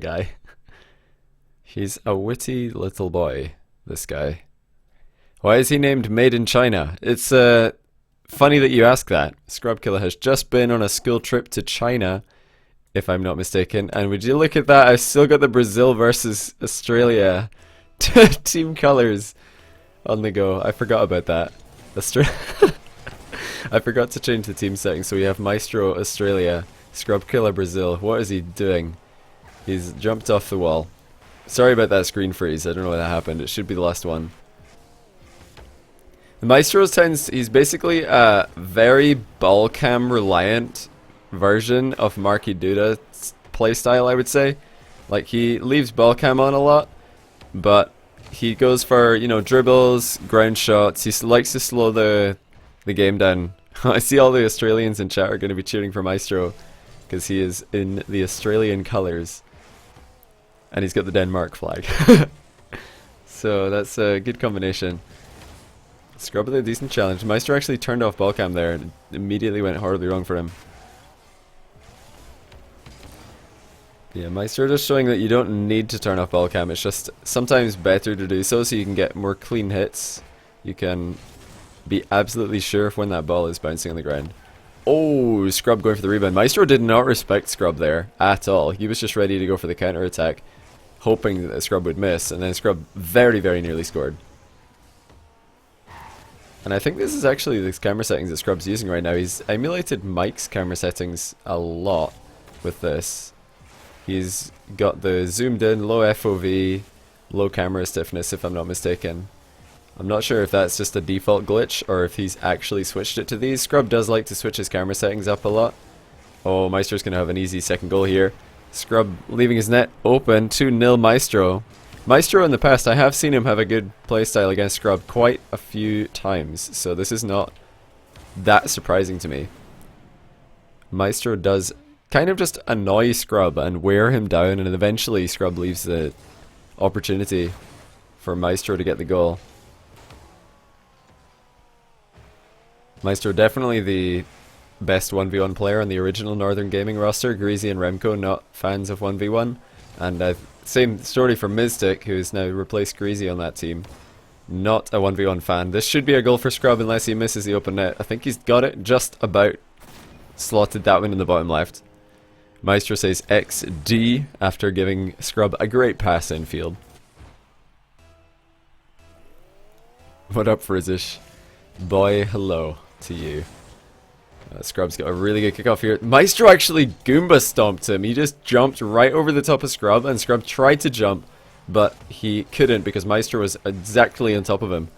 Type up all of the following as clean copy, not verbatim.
guy. He's a witty little boy, this guy. Why is he named Made in China? It's funny that you ask that. Scrub Killa has just been on a school trip to China, if I'm not mistaken. And would you look at that? I've still got the Brazil versus Australia team colors on the go. I forgot about that. I forgot to change the team settings, so we have Maestro Australia, Scrub Killa Brazil. What is he doing? He's jumped off the wall. Sorry about that screen freeze. I don't know why that happened. It should be the last one. The Maestro he's basically a very ball cam reliant version of Marky Duda's playstyle, I would say. Like, he leaves ball cam on a lot, but he goes for, you know, dribbles, ground shots. He likes to slow the game down. I see all the Australians in chat are going to be cheering for Maestro because he is in the Australian colours and he's got the Denmark flag. So that's a good combination. Scrub with a decent challenge. Maestro actually turned off ball cam there and it immediately went horribly wrong for him. Yeah, Maestro just showing that you don't need to turn off ball cam. It's just sometimes better to do so you can get more clean hits. You can be absolutely sure of when that ball is bouncing on the ground. Oh, Scrub going for the rebound. Maestro did not respect Scrub there at all. He was just ready to go for the counter attack, hoping that Scrub would miss, and then Scrub very, very nearly scored. And I think this is actually the camera settings that Scrub's using right now. He's emulated Mike's camera settings a lot with this. He's got the zoomed in, low FOV, low camera stiffness if I'm not mistaken. I'm not sure if that's just a default glitch or if he's actually switched it to these. Scrub does like to switch his camera settings up a lot. Oh, Maestro's going to have an easy second goal here. Scrub leaving his net open, 2-0 Maestro. Maestro in the past, I have seen him have a good playstyle against Scrub quite a few times, so this is not that surprising to me. Maestro does kind of just annoy Scrub and wear him down, and eventually Scrub leaves the opportunity for Maestro to get the goal. Maestro definitely the best 1v1 player on the original Northern Gaming roster. Greasy and Remco not fans of 1v1. And same story for Mystic, who's now replaced Greasy on that team. Not a 1v1 fan. This should be a goal for Scrub unless he misses the open net. I think he's got it just about. Slotted that one in the bottom left. Maestro says XD after giving Scrub a great pass infield. What up, Frizzish? Boy, hello to you. Scrub's got a really good kickoff here. Maestro actually Goomba stomped him. He just jumped right over the top of Scrub, and Scrub tried to jump, but he couldn't because Maestro was exactly on top of him.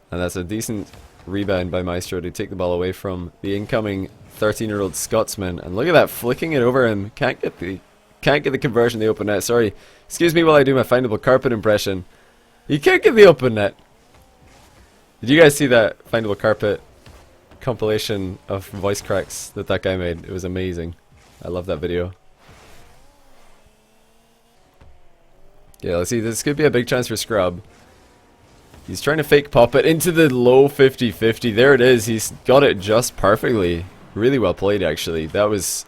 And that's a decent rebound by Maestro to take the ball away from the incoming 13-year-old Scotsman. And look at that, flicking it over him. Can't get the conversion in the open net. Sorry. Excuse me while I do my findable carpet impression. You can't get the open net. Did you guys see that findable carpet compilation of voice cracks that guy made? It was amazing. I love that video. Yeah, let's see. This could be a big chance for Scrub. He's trying to fake pop it into the low 50-50. There it is. He's got it just perfectly. Really well played, actually. That was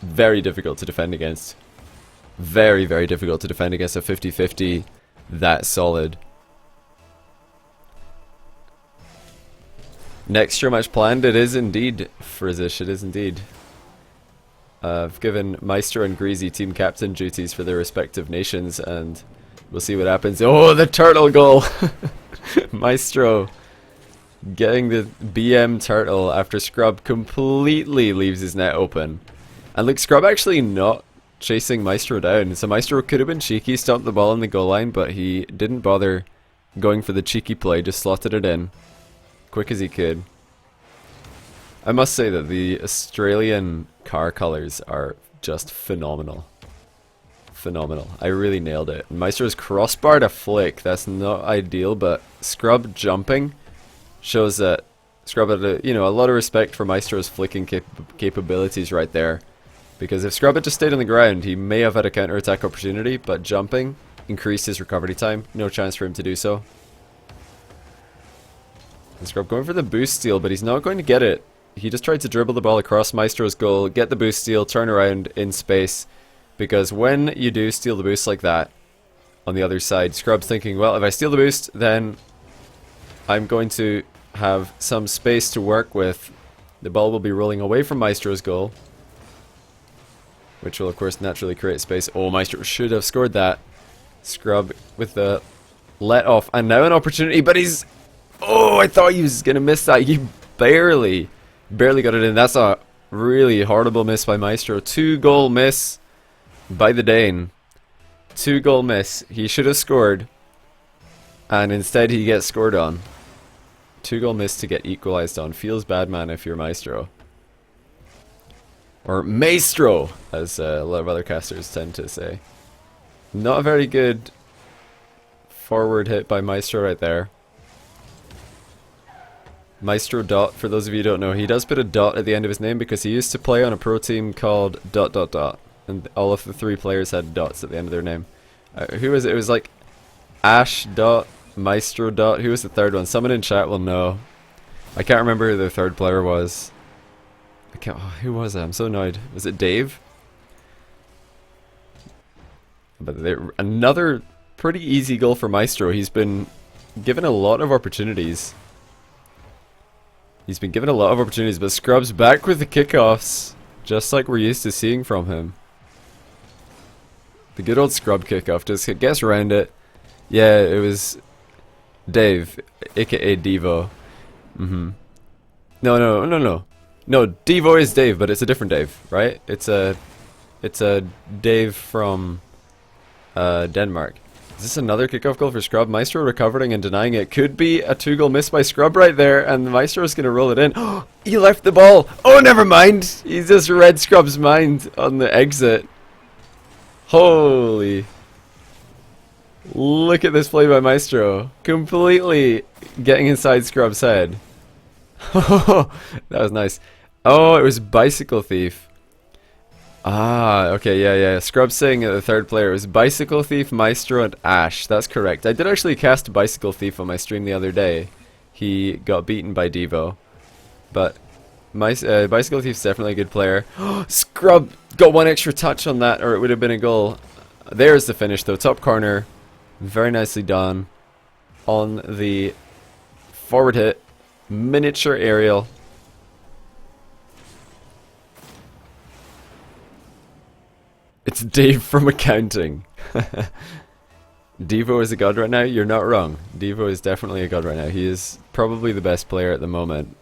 very difficult to defend against. Very, very difficult to defend against a 50-50 that solid. Next Showmatch planned, it is indeed, Frizzish, it is indeed. I've given Maestro and Greasy team captain duties for their respective nations, and we'll see what happens. Oh, the turtle goal! Maestro getting the BM turtle after Scrub completely leaves his net open. And look, Scrub actually not chasing Maestro down, so Maestro could have been cheeky, stomped the ball on the goal line, but he didn't bother going for the cheeky play, just slotted it in. Quick as he could. I must say that the Australian car colours are just phenomenal. Phenomenal. I really nailed it. Maestro's crossbar to flick. That's not ideal, but Scrub jumping shows that Scrub had a lot of respect for Maestro's flicking capabilities right there. Because if Scrub had just stayed on the ground, he may have had a counter-attack opportunity, but jumping increased his recovery time. No chance for him to do so. And Scrub going for the boost steal, but he's not going to get it. He just tried to dribble the ball across Maestro's goal, get the boost steal, turn around in space, Because when you do steal the boost like that, on the other side, Scrub's thinking, well, if I steal the boost, then I'm going to have some space to work with. The ball will be rolling away from Maestro's goal, which will of course naturally create space. Oh, Maestro should have scored that. Scrub with the let off, and now an opportunity, but he's... Oh, I thought he was going to miss that. He barely got it in. That's a really horrible miss by Maestro. 2-goal miss by the Dane. 2-goal miss. He should have scored, and instead he gets scored on. 2-goal miss to get equalized on. Feels bad, man, if you're Maestro. Or Maestro, as a lot of other casters tend to say. Not a very good forward hit by Maestro right there. Maestro Dot, for those of you who don't know, he does put a dot at the end of his name because he used to play on a pro team called ... And all of the 3 players had dots at the end of their name. Who was it? It was like Ash Dot, Maestro Dot. Who was the third one? Someone in chat will know. I can't remember who the third player was. Who was it? I'm so annoyed. Was it Dave? But another pretty easy goal for Maestro. He's been given a lot of opportunities. But Scrub's back with the kickoffs, just like we're used to seeing from him. The good old Scrub kickoff just gets around it. Yeah, it was Dave, aka Devo. No, Devo is Dave, but it's a different Dave, right? It's a Dave from Denmark. Is this another kickoff goal for Scrub? Maestro recovering and denying it. Could be a 2-goal miss by Scrub right there, and Maestro's going to roll it in. He left the ball. Oh, never mind. He just read Scrub's mind on the exit. Holy. Look at this play by Maestro. Completely getting inside Scrub's head. That was nice. Oh, it was Bicycle Thief. Ah, okay, yeah. Scrub's saying that the third player was Bicycle Thief, Maestro, and Ash. That's correct. I did actually cast Bicycle Thief on my stream the other day. He got beaten by Devo. But Bicycle Thief's definitely a good player. Scrub got one extra touch on that, or it would have been a goal. There's the finish, though. Top corner. Very nicely done. On the forward hit. Miniature aerial. It's Dave from accounting. Devo is a god right now? You're not wrong. Devo is definitely a god right now. He is probably the best player at the moment.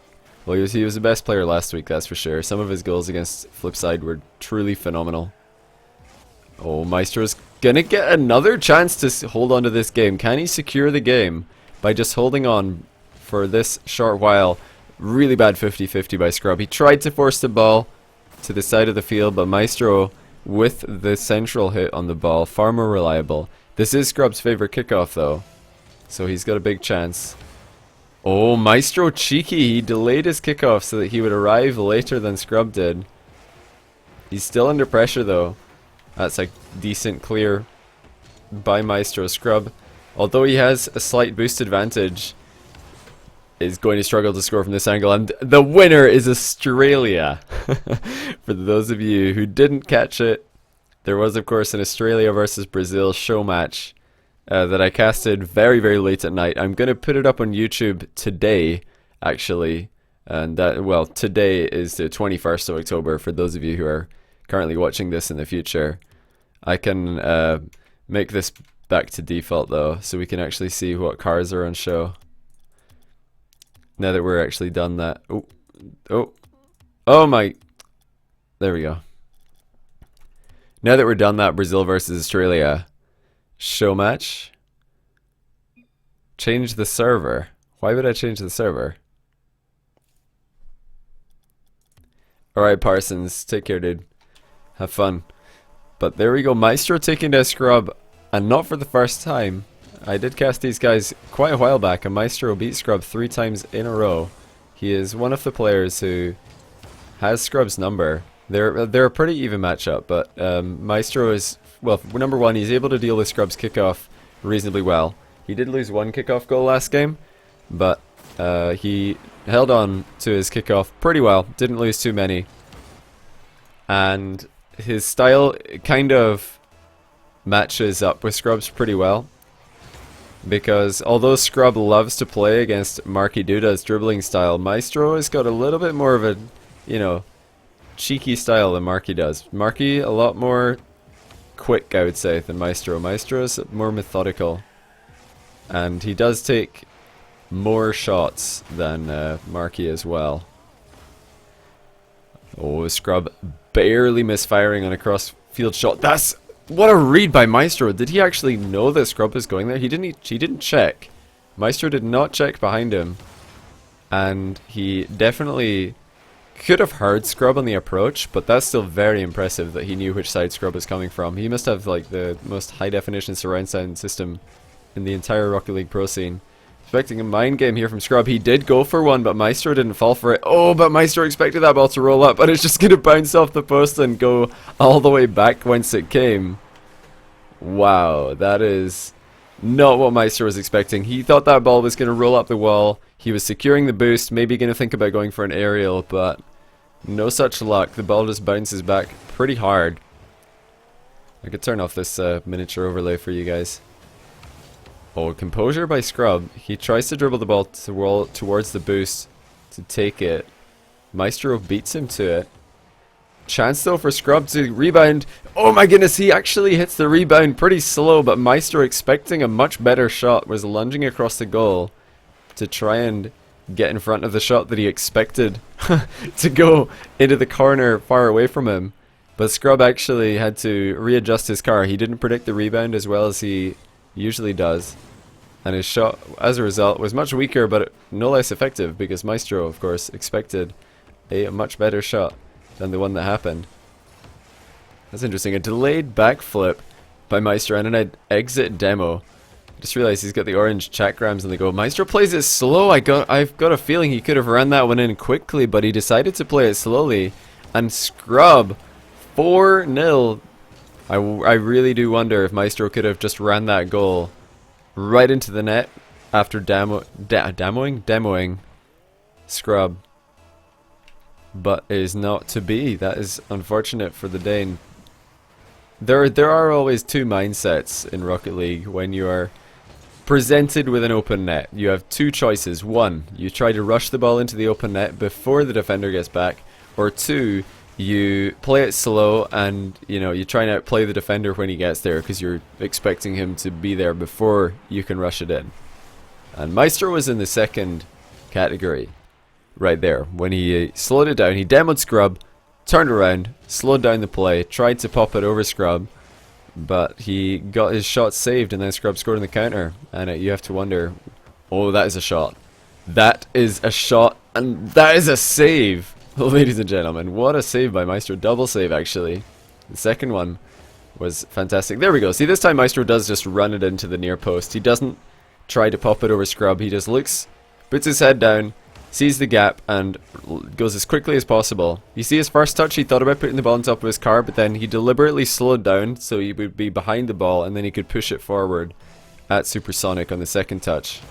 Well, he was the best player last week, that's for sure. Some of his goals against Flipside were truly phenomenal. Oh, Maestro's gonna get another chance to hold on to this game. Can he secure the game by just holding on for this short while? Really bad 50-50 by Scrub. He tried to force the ball to the side of the field, but Maestro, with the central hit on the ball, far more reliable. This is Scrub's favorite kickoff though, so he's got a big chance. Oh, Maestro cheeky. He delayed his kickoff so that he would arrive later than Scrub did. He's still under pressure though. That's a decent clear by Maestro. Scrub, although he has a slight boost advantage, is going to struggle to score from this angle, and the winner is Australia. For those of you who didn't catch it, there was of course an Australia versus Brazil show match that I casted very late at night. I'm going to put it up on YouTube today actually, and that, well, today is the 21st of October for those of you who are currently watching this in the future. I can make this back to default though, so we can actually see what cars are on show. Now that we're actually done that. Oh my. There we go. Now that we're done that Brazil versus Australia show match. Change the server. Why would I change the server? Alright, Parsons. Take care, dude. Have fun. But there we go. Maestro taking down Scrub. And not for the first time. I did cast these guys quite a while back, and Maestro beat Scrub 3 times in a row. He is one of the players who has Scrub's number. They're a pretty even matchup, but Maestro is, well, number one, he's able to deal with Scrub's kickoff reasonably well. He did lose one kickoff goal last game, but he held on to his kickoff pretty well, didn't lose too many. And his style kind of matches up with Scrub's pretty well. Because although Scrub loves to play against Marky Duda's dribbling style, Maestro has got a little bit more of a, you know, cheeky style than Marky does. Marky a lot more quick, I would say, than Maestro. Maestro is more methodical. And he does take more shots than Marky as well. Oh, Scrub barely misfiring on a cross-field shot. That's... What a read by Maestro. Did he actually know that Scrub was going there? He didn't check. Maestro did not check behind him. And he definitely could have heard Scrub on the approach, but that's still very impressive that he knew which side Scrub was coming from. He must have like the most high-definition surround sound system in the entire Rocket League Pro scene. Expecting a mind game here from Scrub. He did go for one, but Maestro didn't fall for it. Oh, but Maestro expected that ball to roll up, but it's just going to bounce off the post and go all the way back whence it came. Wow, that is not what Maestro was expecting. He thought that ball was going to roll up the wall. He was securing the boost, maybe going to think about going for an aerial, but no such luck. The ball just bounces back pretty hard. I could turn off this miniature overlay for you guys. Oh, composure by Scrub. He tries to dribble the ball towards the boost to take it. Maestro beats him to it. Chance though for Scrub to rebound. Oh my goodness, he actually hits the rebound pretty slow, but Maestro, expecting a much better shot, was lunging across the goal to try and get in front of the shot that he expected to go into the corner far away from him. But Scrub actually had to readjust his car. He didn't predict the rebound as well as he usually does, and his shot as a result was much weaker but no less effective, because Maestro of course expected a much better shot than the one that happened. That's interesting. A delayed backflip by Maestro and an exit demo. Just realized he's got the orange chakrams on the go. Maestro plays it slow. I've got a feeling he could have ran that one in quickly, but he decided to play it slowly. And Scrub 4-0. I really do wonder if Maestro could have just ran that goal right into the net after demoing Scrub. But it is not to be. That is unfortunate for the Dane. There are always two mindsets in Rocket League when you are presented with an open net. You have two choices. One, you try to rush the ball into the open net before the defender gets back. Or two, you play it slow and you try and outplay the defender when he gets there because you're expecting him to be there before you can rush it in. And Maestro was in the second category right there. When he slowed it down, he demoed Scrub, turned around, slowed down the play, tried to pop it over Scrub, but he got his shot saved and then Scrub scored on the counter. And you have to wonder, oh, that is a shot. That is a shot, and that is a save. Ladies and gentlemen, what a save by Maestro. Double save, actually. The second one was fantastic. There we go. See, this time Maestro does just run it into the near post. He doesn't try to pop it over Scrub. He just looks, puts his head down, sees the gap, and goes as quickly as possible. You see his first touch, he thought about putting the ball on top of his car, but then he deliberately slowed down so he would be behind the ball, and then he could push it forward at Supersonic on the second touch.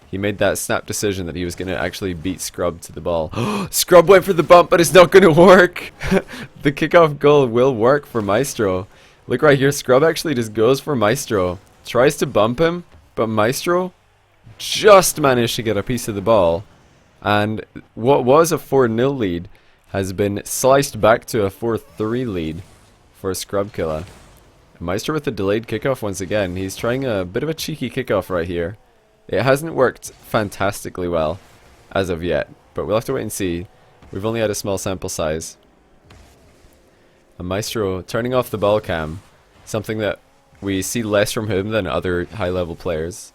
He made that snap decision that he was going to actually beat Scrub to the ball. Scrub went for the bump, but it's not going to work. The kickoff goal will work for Maestro. Look right here, Scrub actually just goes for Maestro. Tries to bump him, but Maestro just managed to get a piece of the ball. And what was a 4-0 lead has been sliced back to a 4-3 lead for Scrub Killa. Maestro with the delayed kickoff once again. He's trying a bit of a cheeky kickoff right here. It hasn't worked fantastically well as of yet, but we'll have to wait and see. We've only had a small sample size. And Maestro turning off the ball cam, something that we see less from him than other high-level players,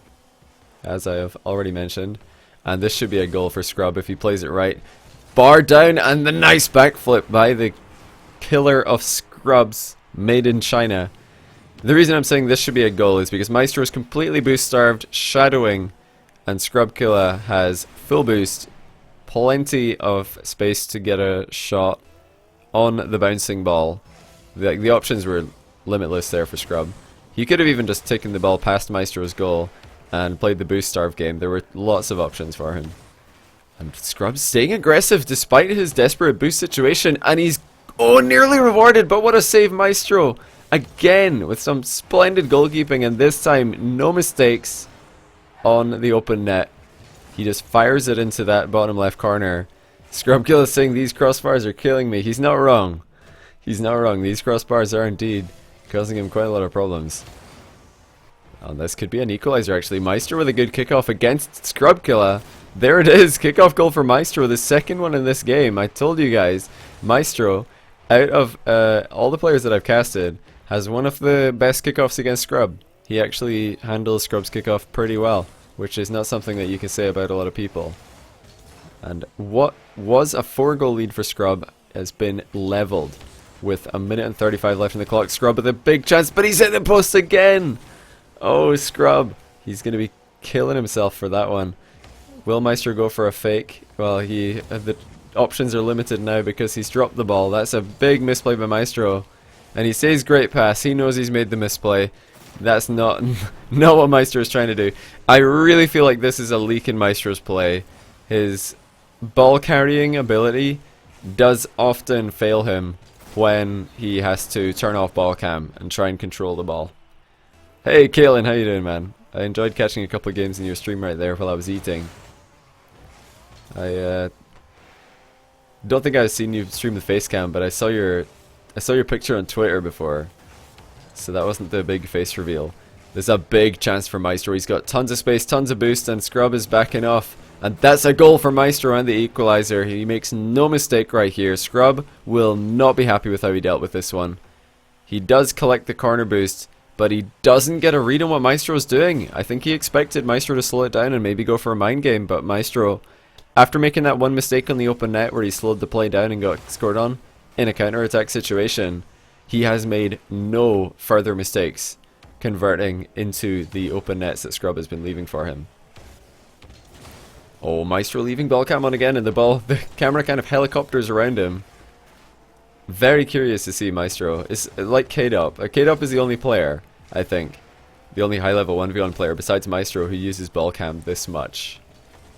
as I have already mentioned. And this should be a goal for Scrub if he plays it right. Bar down, and the nice backflip by the killer of Scrubs, made in China. The reason I'm saying this should be a goal is because Maestro is completely boost starved, shadowing, and Scrub Killa has full boost, plenty of space to get a shot on the bouncing ball. The options were limitless there for Scrub. He could have even just taken the ball past Maestro's goal and played the boost starved game. There were lots of options for him. And Scrub's staying aggressive despite his desperate boost situation, and he's... Oh, nearly rewarded, but what a save, Maestro. Again, with some splendid goalkeeping, and this time, no mistakes on the open net. He just fires it into that bottom left corner. Scrubkill is saying these crossbars are killing me. He's not wrong. He's not wrong. These crossbars are indeed causing him quite a lot of problems. And this could be an equalizer, actually. Maestro with a good kickoff against Scrubkilla. There it is. Kickoff goal for Maestro. The second one in this game. I told you guys, Maestro, out of all the players that I've casted, has one of the best kickoffs against Scrub. He actually handles Scrub's kickoff pretty well, which is not something that you can say about a lot of people. And what was a 4-goal lead for Scrub has been leveled with 1:35 left in the clock. Scrub with a big chance, but he's hit the post again! Oh, Scrub. He's going to be killing himself for that one. Will Maestro go for a fake? Well, the options are limited now because he's dropped the ball. That's a big misplay by Maestro. And he says great pass. He knows he's made the misplay. That's not what Maestro is trying to do. I really feel like this is a leak in Maestro's play. His ball carrying ability does often fail him when he has to turn off ball cam and try and control the ball. Hey Kaylin, how you doing, man? I enjoyed catching a couple of games in your stream right there while I was eating. I don't think I've seen you stream the face cam, but I saw your picture on Twitter before. So that wasn't the big face reveal. There's a big chance for Maestro. He's got tons of space, tons of boost, and Scrub is backing off. And that's a goal for Maestro and the equalizer. He makes no mistake right here. Scrub will not be happy with how he dealt with this one. He does collect the corner boost, but he doesn't get a read on what Maestro's doing. I think he expected Maestro to slow it down and maybe go for a mind game, but Maestro, after making that one mistake on the open net where he slowed the play down and got scored on in a counter-attack situation, he has made no further mistakes converting into the open nets that Scrub has been leaving for him. Oh, Maestro leaving ball cam on again, and the camera kind of helicopters around him. Very curious to see Maestro. It's like K-Dop. K-Dop is the only player, I think, the only high-level 1v1 player besides Maestro who uses ball cam this much.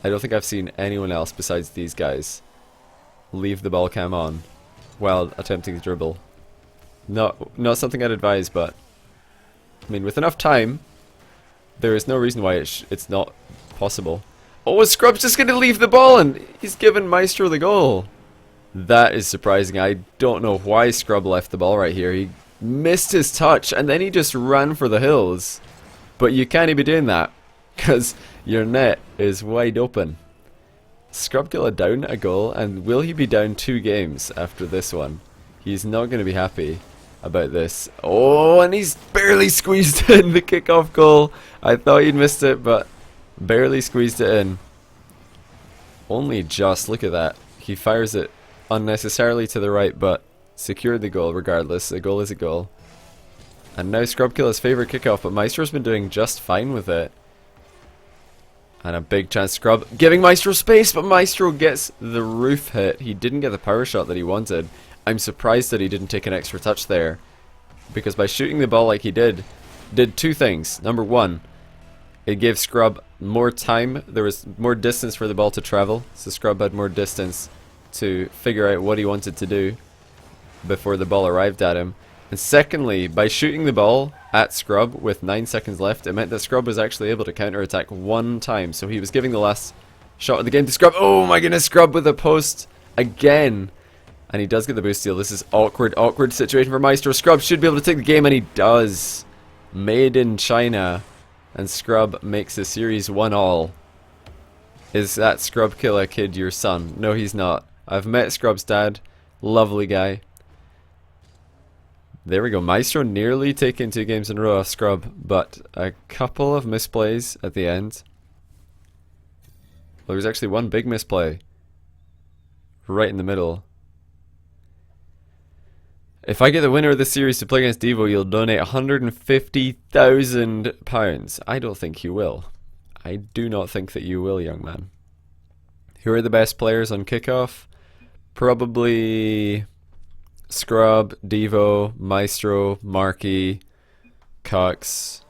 I don't think I've seen anyone else besides these guys leave the ball cam on while attempting to dribble. Not something I'd advise, but I mean, with enough time, there is no reason why it's not possible. Oh, Scrub's just going to leave the ball, and he's given Maestro the goal. That is surprising. I don't know why Scrub left the ball right here. He missed his touch, and then he just ran for the hills. But you can't be doing that, because your net is wide open. Scrubkilla down a goal, and will he be down 2 games after this one? He's not going to be happy about this. Oh, and he's barely squeezed in the kickoff goal. I thought he'd missed it, but barely squeezed it in. Only just. Look at that. He fires it unnecessarily to the right, but secured the goal regardless. A goal is a goal. And now Scrubkilla's favourite kickoff, but Maestro's been doing just fine with it. And a big chance. Scrub giving Maestro space, but Maestro gets the roof hit. He didn't get the power shot that he wanted. I'm surprised that he didn't take an extra touch there, because by shooting the ball like he did 2 things. Number 1, it gave Scrub more time. There was more distance for the ball to travel, so Scrub had more distance to figure out what he wanted to do before the ball arrived at him. And secondly, by shooting the ball at Scrub with 9 seconds left, it meant that Scrub was actually able to counter-attack 1 time. So he was giving the last shot of the game to Scrub. Oh my goodness, Scrub with a post again. And he does get the boost steal. This is awkward situation for Maestro. Scrub should be able to take the game, and he does. Made in China. And Scrub makes the series 1-all. Is that Scrubkilla kid your son? No, he's not. I've met Scrub's dad. Lovely guy. There we go. Maestro nearly taking 2 games in a row off Scrub, but a couple of misplays at the end. Well, there was actually one big misplay right in the middle. If I get the winner of this series to play against Devo, you'll donate £150,000. I don't think you will. I do not think that you will, young man. Who are the best players on Kickoff? Probably Scrub, Devo, Maestro, Marky, Cox.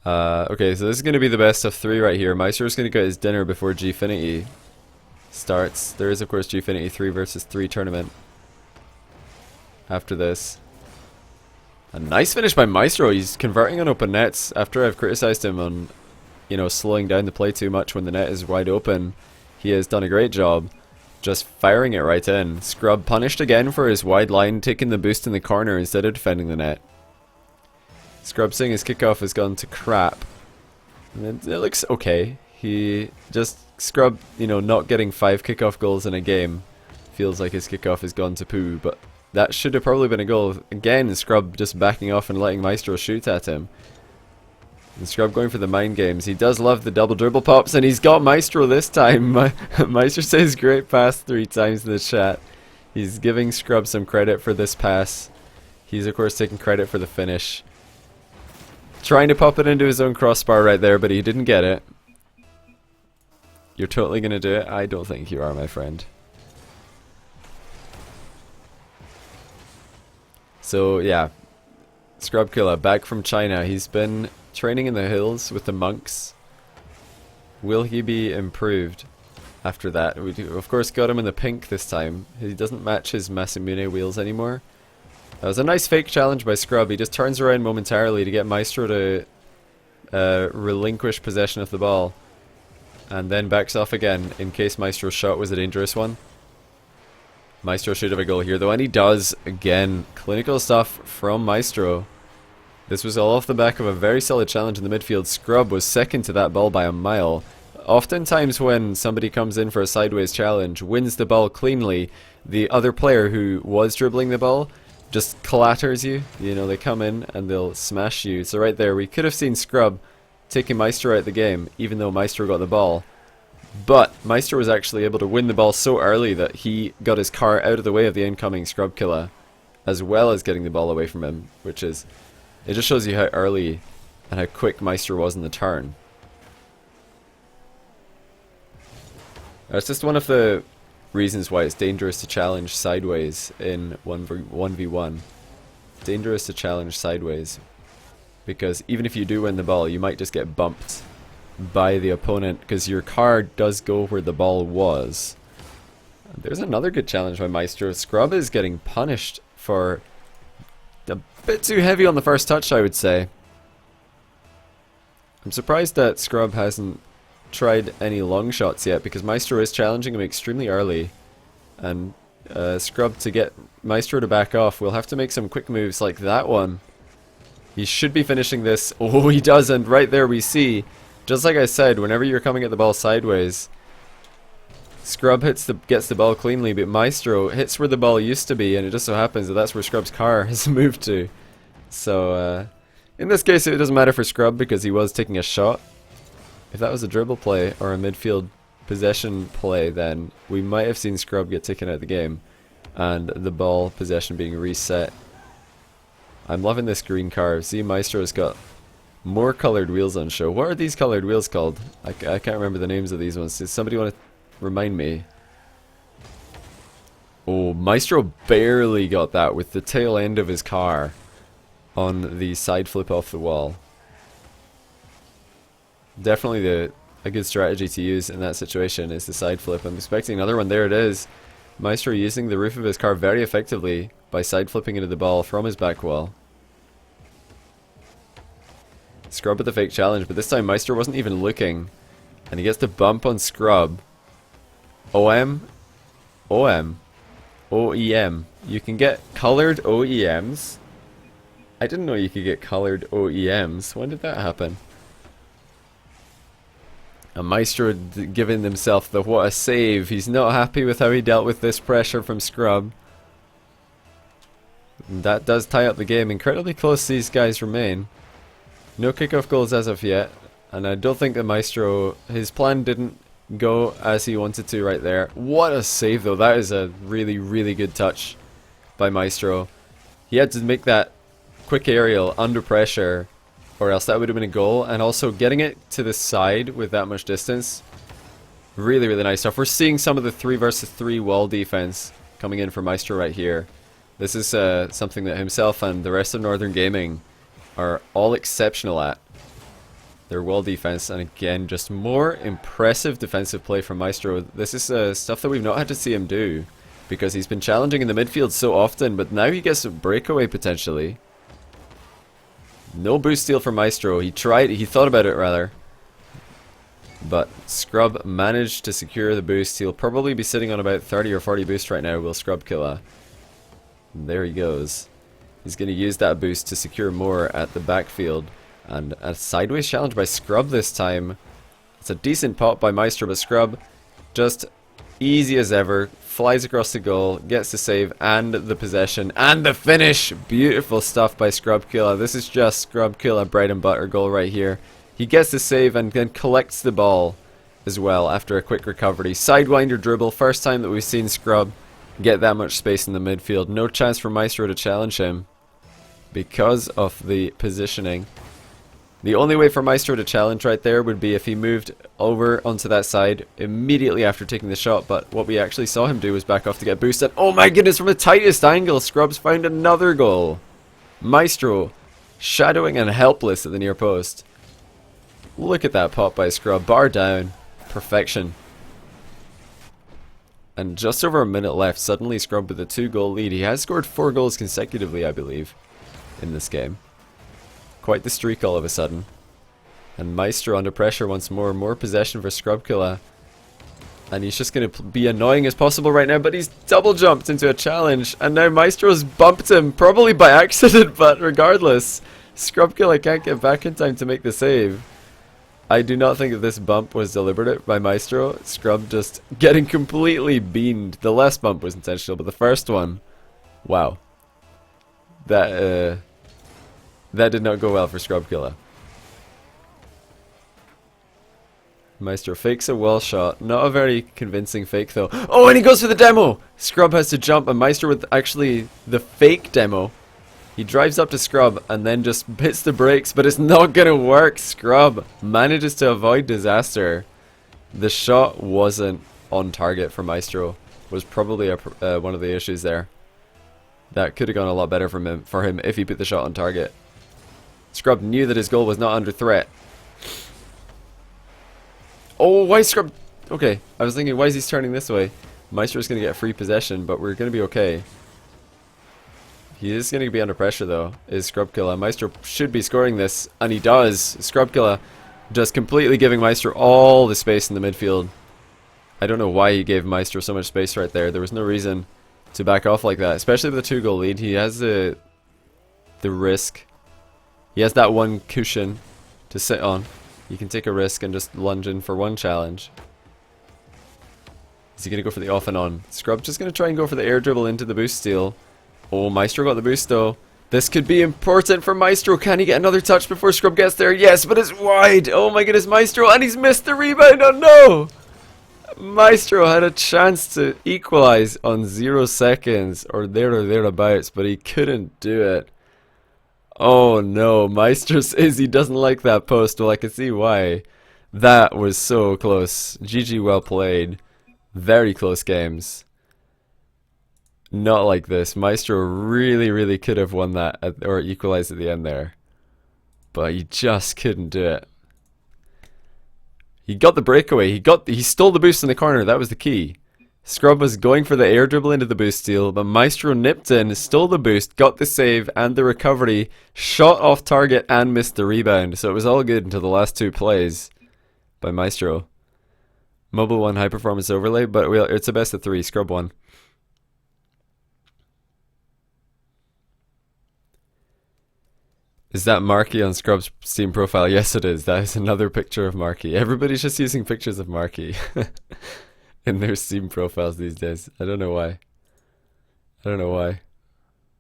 Okay, so this is going to be the best of 3 right here. Maestro's going to get his dinner before Gfinity starts. There is, of course, Gfinity 3 versus 3 tournament. after this. A nice finish by Maestro. He's converting on open nets after I've criticized him on, you know, slowing down the play too much when the net is wide open. He has done a great job just firing it right in. Scrub punished again for his wide line, taking the boost in the corner instead of defending the net. Scrub saying his kickoff has gone to crap. And it looks okay. He just, Scrub, you know, not getting 5 kickoff goals in a game feels like his kickoff has gone to poo, but that should have probably been a goal. Again, Scrub just backing off and letting Maestro shoot at him. And Scrub going for the mind games. He does love the double dribble pops, and he's got Maestro this time. Maestro says great pass 3 times in the chat. He's giving Scrub some credit for this pass. He's of course taking credit for the finish. Trying to pop it into his own crossbar right there, but he didn't get it. You're totally gonna do it? I don't think you are, my friend. So yeah, Scrub Killa back from China. He's been training in the hills with the monks. Will he be improved after that? We of course got him in the pink this time. He doesn't match his Masamune wheels anymore. That was a nice fake challenge by Scrub. He just turns around momentarily to get Maestro to relinquish possession of the ball, and then backs off again in case Maestro's shot was a dangerous one. Maestro should have a goal here though, and he does again. Clinical stuff from Maestro. This was all off the back of a very solid challenge in the midfield. Scrub was second to that ball by a mile. Oftentimes when somebody comes in for a sideways challenge, wins the ball cleanly, the other player who was dribbling the ball just clatters you. You know, they come in and they'll smash you. So right there, we could have seen Scrub taking Maestro out the game, even though Maestro got the ball. But Maestro was actually able to win the ball so early that he got his car out of the way of the incoming Scrub Killa, as well as getting the ball away from him, which is... it just shows you how early and how quick Maestro was in the turn. It's just one of the reasons why it's dangerous to challenge sideways in 1v1. Dangerous to challenge sideways, because even if you do win the ball, you might just get bumped by the opponent because your car does go where the ball was. There's another good challenge by Maestro. Scrub is getting punished for a bit too heavy on the first touch, I would say. I'm surprised that Scrub hasn't tried any long shots yet, because Maestro is challenging him extremely early, and Scrub, to get Maestro to back off, will have to make some quick moves like that one. He should be finishing this. Oh, he doesn't. Right there we see, just like I said, whenever you're coming at the ball sideways, Scrub gets the ball cleanly, but Maestro hits where the ball used to be, and it just so happens that that's where Scrub's car has moved to. So in this case it doesn't matter for Scrub because he was taking a shot. If that was a dribble play or a midfield possession play, then we might have seen Scrub get taken out of the game and the ball possession being reset. I'm loving this green car. See, Maestro's got more colored wheels on show. What are these colored wheels called? I can't remember the names of these ones. Does somebody want to remind me? Oh, Maestro barely got that with the tail end of his car on the side flip off the wall. Definitely a good strategy to use in that situation is the side flip. I'm expecting another one. There it is. Maestro using the roof of his car very effectively by side flipping into the ball from his back wall. Scrub with the fake challenge, but this time Maestro wasn't even looking, and he gets the bump on Scrub. OM, OM, OEM. You can get colored OEMs. I didn't know you could get colored OEMs. When did that happen? And Maestro giving himself the what a save. He's not happy with how he dealt with this pressure from Scrub. And that does tie up the game. Incredibly close these guys remain. No kickoff goals as of yet. And I don't think that Maestro, his plan didn't go as he wanted to right there. What a save though. That is a really, really good touch by Maestro. He had to make that quick aerial under pressure, or else that would have been a goal. And also getting it to the side with that much distance, really, really nice stuff. We're seeing some of the 3 versus 3 wall defense coming in for Maestro right here. This is something that himself and the rest of Northern Gaming are all exceptional at. Their wall defense, and again, just more impressive defensive play from Maestro. This is stuff that we've not had to see him do because he's been challenging in the midfield so often, but now he gets a breakaway potentially. No boost steal for Maestro. He thought about it rather. But Scrub managed to secure the boost. He'll probably be sitting on about 30 or 40 boost right now, will Scrub Killa. There he goes. He's going to use that boost to secure more at the backfield. And a sideways challenge by Scrub this time. It's a decent pop by Maestro, but Scrub, just easy as ever, flies across the goal, gets the save and the possession and the finish. Beautiful stuff by Scrub Killa. This is just Scrub Killa bread and butter goal right here. He gets the save and then collects the ball as well after a quick recovery. Sidewinder dribble, first time that we've seen Scrub get that much space in the midfield. No chance for Maestro to challenge him because of the positioning. The only way for Maestro to challenge right there would be if he moved over onto that side immediately after taking the shot, but what we actually saw him do was back off to get boosted. Oh my goodness, from the tightest angle, Scrub's found another goal. Maestro, shadowing and helpless at the near post. Look at that pop by Scrub, bar down, perfection. And just over a minute left, suddenly Scrub with a 2-goal lead. He has scored 4 goals consecutively, I believe, in this game. Quite the streak all of a sudden. And Maestro under pressure once more. More possession for Scrub Killa. And he's just going to be annoying as possible right now, but he's double jumped into a challenge. And now Maestro's bumped him, probably by accident, but regardless, Scrub Killa can't get back in time to make the save. I do not think that this bump was deliberate by Maestro. Scrub just getting completely beamed. The last bump was intentional, but the first one, wow. That did not go well for Scrub Killa. Maestro fakes a wall shot. Not a very convincing fake though. Oh, and he goes for the demo! Scrub has to jump, and Maestro with actually the fake demo. He drives up to Scrub and then just hits the brakes, but it's not gonna work. Scrub manages to avoid disaster. The shot wasn't on target for Maestro. Was probably one of the issues there. That could have gone a lot better for him if he put the shot on target. Scrub knew that his goal was not under threat. Oh, why is Scrub... Okay, I was thinking, why is he turning this way? Maestro's going to get free possession, but we're going to be okay. He is going to be under pressure, though, is Scrub Killa. Maestro should be scoring this, and he does. Scrub Killa just completely giving Maestro all the space in the midfield. I don't know why he gave Maestro so much space right there. There was no reason to back off like that, especially with a 2-goal lead. He has the risk. He has that one cushion to sit on. You can take a risk and just lunge in for one challenge. Is he going to go for the off and on? Scrub just going to try and go for the air dribble into the boost steal. Oh, Maestro got the boost though. This could be important for Maestro. Can he get another touch before Scrub gets there? Yes, but it's wide. Oh my goodness, Maestro. And he's missed the rebound. Oh no! Maestro had a chance to equalize on 0 seconds or thereabouts, but he couldn't do it. Oh no, Maestro says he doesn't like that post. Well, I can see why. That was so close. GG, well played. Very close games. Not like this. Maestro really could have won that or equalized at the end there. But he just couldn't do it. He got the breakaway. He stole the boost in the corner. That was the key. Scrub was going for the air dribble into the boost steal, but Maestro nipped in, stole the boost, got the save and the recovery, shot off target and missed the rebound. So it was all good until the last 2 plays by Maestro. Mobile 1 high performance overlay, but it's a best of 3. Scrub 1. Is that Marky on Scrub's Steam profile? Yes, it is. That is another picture of Marky. Everybody's just using pictures of Marky in their Steam profiles these days. I don't know why.